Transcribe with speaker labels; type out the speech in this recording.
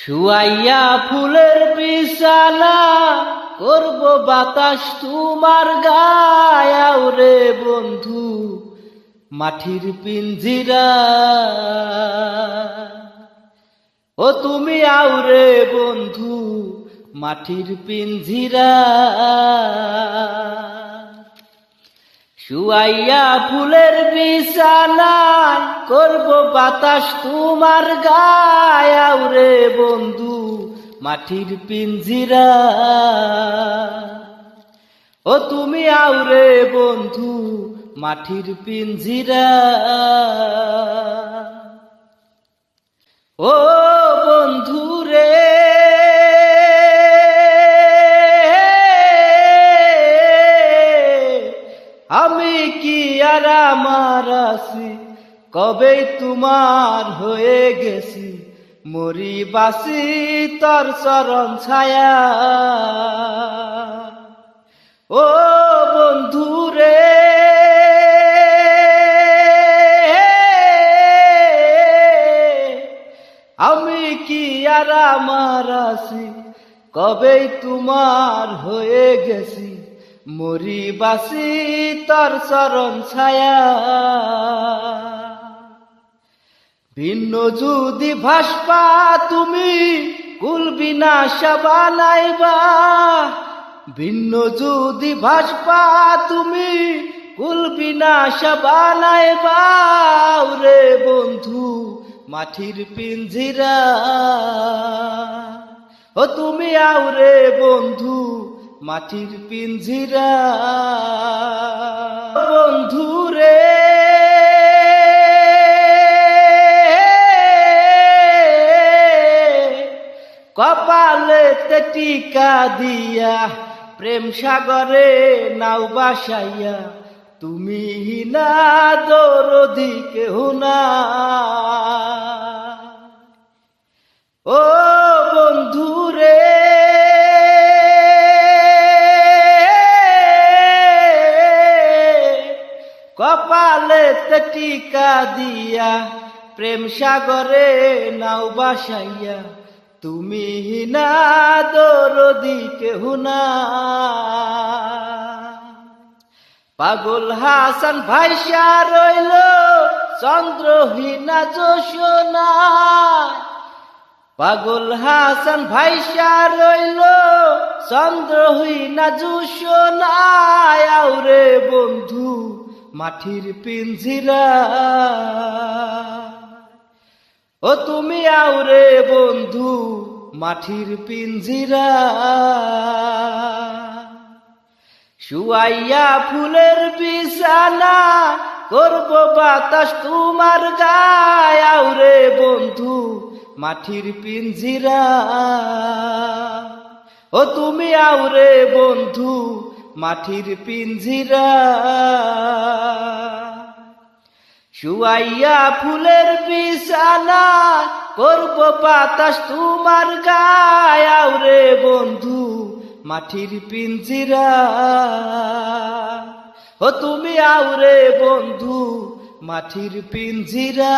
Speaker 1: শুয়াইয়া ফুলের বিছানা করব বাতাস তোমার গায়াও রে বন্ধু মাটির পিঞ্জিরা। ও তুমি আও রে বন্ধু মাটির পিঞ্জিরা। শুয়াইয়া ফুলের বিছানা করব বাতাস তোমার গায়াও রে বন্ধু মাটির পিঞ্জিরা। ও তুমি আও রে বন্ধু মাটির পিঞ্জিরা। ও বন্ধু রে আমি কি আর আমার আছি, কবে তোমার হয়ে গেছি, মরি বাসি তোর চরণ ছায়া। ও বন্ধু রে আমি কি আর আমার আছি, কবে তোমার হয়ে গেছি, মরি বাসি তোর চরণ ছায়া। ভিন্ন যদি ভাসপা তুমি কুল বিনাশা বানাইবা, ভিন্ন যদি ভাসপা তুমি কুল বিনাশা বানাইবা রে বন্ধু মাটির পিঞ্জিরা। ও তুমি আও রে বন্ধু মাটির পিঞ্জিরা। বন্ধু রে কপালেতে টিকা দিয়া প্রেম সাগরে নাও বাসাইয়া, তুমি না দরদি কেহ না। ও বন্ধু রে কপালেতে টিকা দিয়া প্রেম সাগরে নাও বাসাইয়া, তুমি না দরদি কেহ না। পাগল হাসান ভাইসা রইল চন্দ্রহীনা জোসনা, পাগল হাসান ভাইসা রইল চন্দ্রহীনা জোসনা। আও রে বন্ধু মাটির পিঞ্জিরা। ও তুমি আও রে বন্ধু মাটির পিঞ্জিরা। শুয়াইয়া ফুলের বিছানা করব বাতাস তোমার গায়, আও রে বন্ধু মাটির পিঞ্জিরা। ও তুমি আও রে বন্ধু মাটির পিঞ্জিরা। শুয়াইয়া ফুলের বিছানা করব বাতাস তোমার গায়, আও রে বন্ধু মাটির পিঞ্জিরা। ও তুমি আও রে বন্ধু মাটির পিঞ্জিরা।